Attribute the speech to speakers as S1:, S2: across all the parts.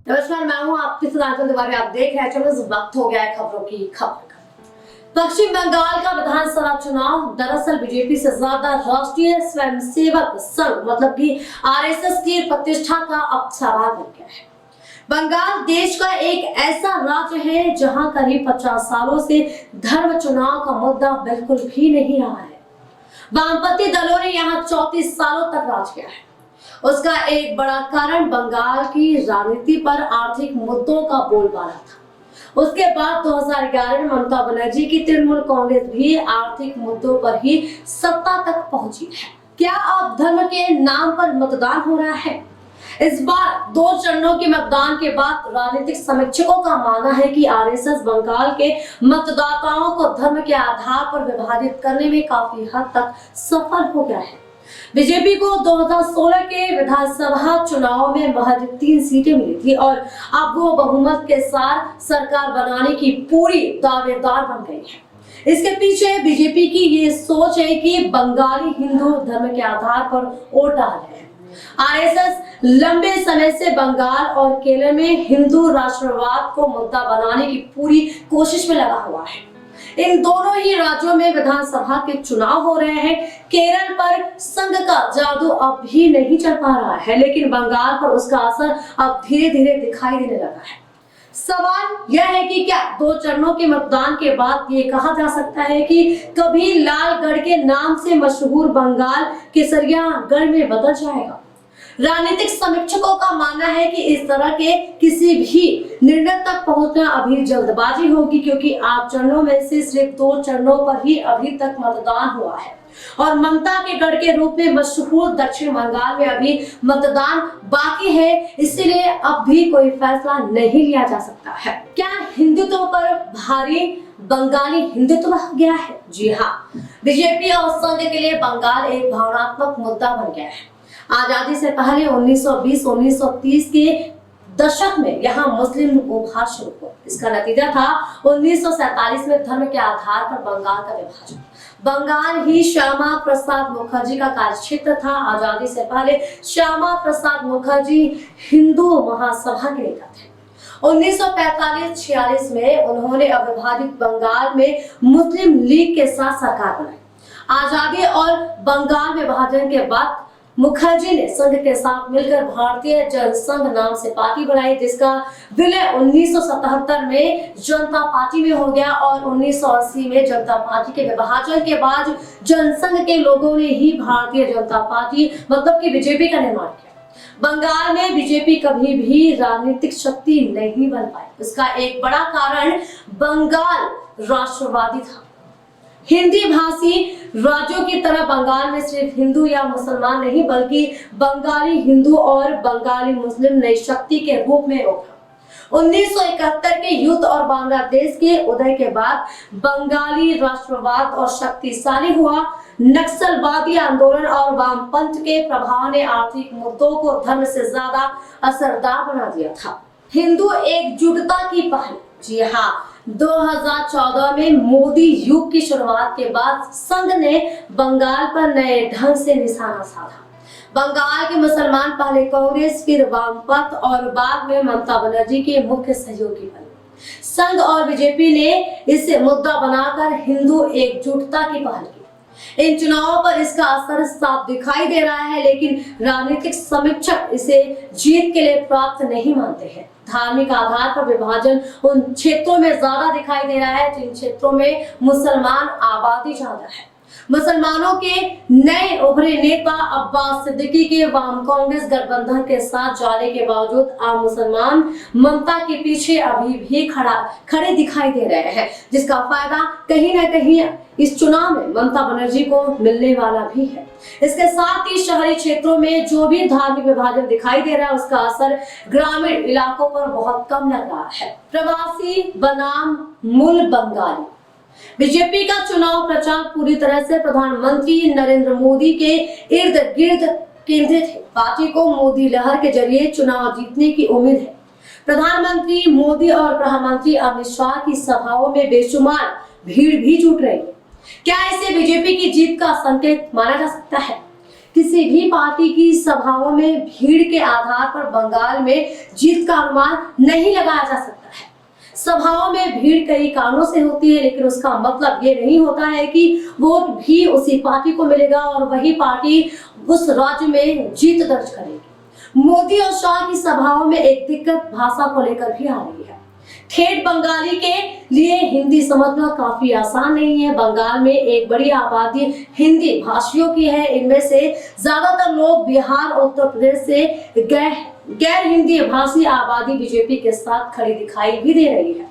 S1: नमस्कार, मैं हूं आपके साथ आंचल तिवारी। आप देख रहे हैं। चलो, वक्त हो गया है खबरों की खबर का। पश्चिम बंगाल का विधानसभा चुनाव दरअसल बीजेपी से ज्यादा राष्ट्रीय स्वयंसेवक संघ मतलब कि आरएसएस की प्रतिष्ठा का अब सवाल बन गया है। बंगाल देश का एक ऐसा राज्य है जहां करीब 50 सालों से धर्म चुनाव का मुद्दा बिल्कुल भी नहीं रहा है। वामपंथी दलों ने यहाँ 34 सालों तक राज किया है। उसका एक बड़ा कारण बंगाल की राजनीति पर आर्थिक मुद्दों का बोलबाला था। उसके बाद 2011 में ममता बनर्जी की तृणमूल कांग्रेस भी आर्थिक मुद्दों पर ही सत्ता तक पहुंची है। क्या अब धर्म के नाम पर मतदान हो रहा है? इस बार 2 चरणों के मतदान के बाद राजनीतिक समीक्षकों का मानना है कि आरएसएस बंगाल के मतदाताओं को धर्म के आधार पर विभाजित करने में काफी हद तक सफल हो गया है। बीजेपी को 2016 के विधानसभा चुनाव में महज 3 सीटें मिली थी और अब वो बहुमत के साथ सरकार बनाने की पूरी दावेदार बन गई है। इसके पीछे बीजेपी की ये सोच है कि बंगाली हिंदू धर्म के आधार पर वोट डाल रहे हैं। आरएसएस लंबे समय से बंगाल और केरल में हिंदू राष्ट्रवाद को मुद्दा बनाने की पूरी कोशिश में लगा हुआ है। इन दोनों ही राज्यों में विधानसभा के चुनाव हो रहे हैं। केरल पर संघ का जादू अब भी नहीं चल पा रहा है, लेकिन बंगाल पर उसका असर अब धीरे धीरे दिखाई देने लगा है। सवाल यह है कि क्या 2 चरणों के मतदान के बाद ये कहा जा सकता है कि कभी लालगढ़ के नाम से मशहूर बंगाल केसरियागढ़ में बदल जाएगा? राजनीतिक समीक्षकों का मानना है कि इस तरह के किसी भी निर्णय तक पहुंचना अभी जल्दबाजी होगी, क्योंकि 8 चरणों में से सिर्फ 2 चरणों पर ही अभी तक मतदान हुआ है और ममता के गढ़ के रूप में मशहूर दक्षिण बंगाल में अभी मतदान बाकी है। इसलिए अब भी कोई फैसला नहीं लिया जा सकता है। क्या हिंदुत्व पर भारी बंगाली हिंदुत्व हो गया है? जी हाँ, बीजेपी और संघ के लिए बंगाल एक भावनात्मक मुद्दा बन गया है। आजादी से पहले 1920-1930 के दशक में यहाँ मुस्लिम उभार शुरू हुआ। इसका नतीजा था 1947 में धर्म के आधार पर बंगाल का विभाजन। बंगाल ही श्यामा प्रसाद मुखर्जी का कार्यक्षेत्र था। आजादी से पहले श्यामा प्रसाद मुखर्जी हिंदू महासभा के नेता थे। 1945-46 में उन्होंने अविभाजित बंगाल में मुस्लिम लीग के साथ सरकार बनाई। आजादी और बंगाल विभाजन के बाद मुखर्जी ने संघ के साथ मिलकर भारतीय जनसंघ नाम से पार्टी बनाई, जिसका विलय 1977 में जनता पार्टी में हो गया और 1980 में जनता पार्टी के विभाजन के बाद जनसंघ के लोगों ने ही भारतीय जनता पार्टी मतलब कि बीजेपी का निर्माण किया। बंगाल में बीजेपी कभी भी राजनीतिक शक्ति नहीं बन पाई। इसका एक बड़ा कारण बंगाल राष्ट्रवादी था। हिंदी भाषी राज्यों की तरह बंगाल में सिर्फ हिंदू या मुसलमान नहीं, बल्कि बंगाली हिंदू और बंगाली मुस्लिम नई शक्ति के रूप में उभरा। 1971 के युद्ध और बांग्लादेश के उदय के बाद बंगाली राष्ट्रवाद और शक्तिशाली हुआ। नक्सलवादी आंदोलन और वामपंथ के प्रभाव ने आर्थिक मुद्दों को धर्म से ज्यादा असरदार बना दिया था। हिंदू एकजुटता की पहल, जी हाँ, 2014 में मोदी युग की शुरुआत के बाद संघ ने बंगाल पर नए ढंग से निशाना साधा। बंगाल के मुसलमान पहले कांग्रेस, फिर वामपंथ और बाद में ममता बनर्जी के मुख्य सहयोगी बने। संघ और बीजेपी ने इसे मुद्दा बनाकर हिंदू एकजुटता की पहल की। इन चुनावों पर इसका असर साफ दिखाई दे रहा है, लेकिन राजनीतिक समीक्षक इसे जीत के लिए प्राप्त नहीं मानते हैं। धार्मिक आधार पर विभाजन उन क्षेत्रों में ज्यादा दिखाई दे रहा है जिन क्षेत्रों में मुसलमान आबादी ज्यादा है। मुसलमानों के नए उभरे नेता अब्बास सिद्दीकी के वाम कांग्रेस गठबंधन के साथ जाने के बावजूद आम मुसलमान ममता के पीछे अभी भी खड़े दिखाई दे रहे हैं, जिसका फायदा कहीं न कहीं इस चुनाव में ममता बनर्जी को मिलने वाला भी है। इसके साथ ही शहरी क्षेत्रों में जो भी धार्मिक विभाजन दिखाई दे रहा है, उसका असर ग्रामीण इलाकों पर बहुत कम लग रहा है। प्रवासी बनाम मूल बंगाली। बीजेपी का चुनाव प्रचार पूरी तरह से प्रधानमंत्री नरेंद्र मोदी के इर्द गिर्द केंद्रित है। पार्टी को मोदी लहर के जरिए चुनाव जीतने की उम्मीद है। प्रधानमंत्री मोदी और गृह मंत्री अमित शाह की सभाओं में बेशुमार भीड़ भी जुट रही है। क्या इसे बीजेपी की जीत का संकेत माना जा सकता है? किसी भी पार्टी की सभाओं में भीड़ के आधार पर बंगाल में जीत का अनुमान नहीं लगाया जा सकता है। सभाओं में भीड़ कई कारणों से होती है, लेकिन उसका मतलब ये नहीं होता है कि वोट भी उसी पार्टी को मिलेगा और वही पार्टी उस राज्य में जीत दर्ज करेगी। मोदी और शाह की सभाओं में एक दिक्कत भाषा को लेकर भी आ रही है। ठेठ बंगाली के लिए हिंदी समझना काफी आसान नहीं है। बंगाल में एक बड़ी आबादी हिंदी भाषियों की है। इनमें से ज्यादातर लोग बिहार और उत्तर प्रदेश से गैर हिंदी भाषी आबादी बीजेपी के साथ खड़ी दिखाई भी दे रही है।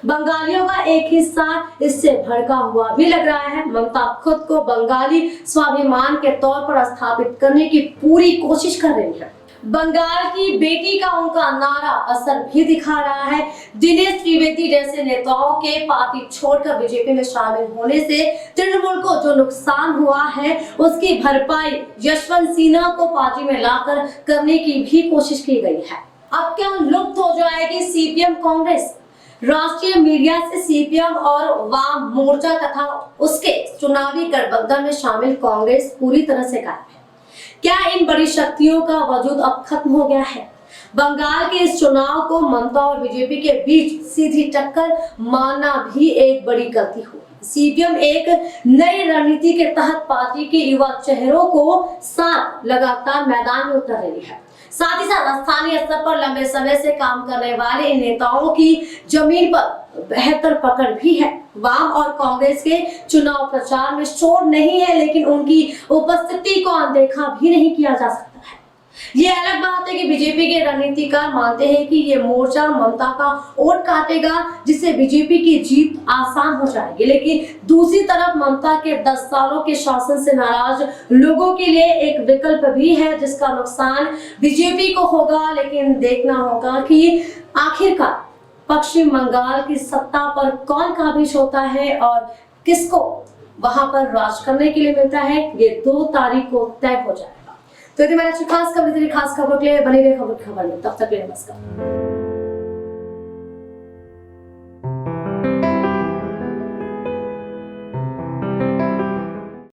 S1: बंगालियों का एक हिस्सा इससे भड़का हुआ भी लग रहा है। ममता खुद को बंगाली स्वाभिमान के तौर पर स्थापित करने की पूरी कोशिश कर रही है। बंगाल की बेटी का उनका नारा असर भी दिखा रहा है। दिनेश त्रिवेदी जैसे नेताओं के पार्टी छोड़कर बीजेपी में शामिल होने से तृणमूल को जो नुकसान हुआ है उसकी भरपाई यशवंत सिन्हा को पार्टी में लाकर करने की भी कोशिश की गई है। अब क्या लुप्त हो जाएगी सीपीएम कांग्रेस? राष्ट्रीय मीडिया से सीपीएम और वाम मोर्चा तथा उसके चुनावी गठबंधन में शामिल कांग्रेस पूरी तरह से गायब है। क्या इन बड़ी शक्तियों का वजूद अब खत्म हो गया है? बंगाल के इस चुनाव को ममता और बीजेपी के बीच सीधी टक्कर मानना भी एक बड़ी गलती होगी। सीपीएम एक नई रणनीति के तहत पार्टी के युवा चेहरों को साथ लगातार मैदान में उतर रही है। साथ ही साथ स्थानीय स्तर पर लंबे समय से काम करने वाले इन नेताओं की जमीन पर बेहतर पकड़ भी है। वाम और कांग्रेस के चुनाव प्रचार में शोर नहीं है, लेकिन उनकी उपस्थिति को अनदेखा भी नहीं किया जा सकता है। ये अलग बात है कि बीजेपी के रणनीतिकार मानते हैं कि ये मोर्चा ममता का वोट काटेगा, जिससे बीजेपी की जीत आसान हो जाएगी। लेकिन दूसरी तरफ ममता के 10 सालों के शासन से नाराज लोगों के लिए एक विकल्प भी है, जिसका नुकसान बीजेपी को होगा। लेकिन देखना होगा कि आखिरकार पश्चिम बंगाल की सत्ता पर कौन काबिज होता है और किसको वहां पर राज करने के लिए मिलता है। ये 2 तारीख को तय हो जाएगा। तो यदि मेरा खास खबर के लिए बनी रहे खबर में। तब तक के लिए नमस्कार।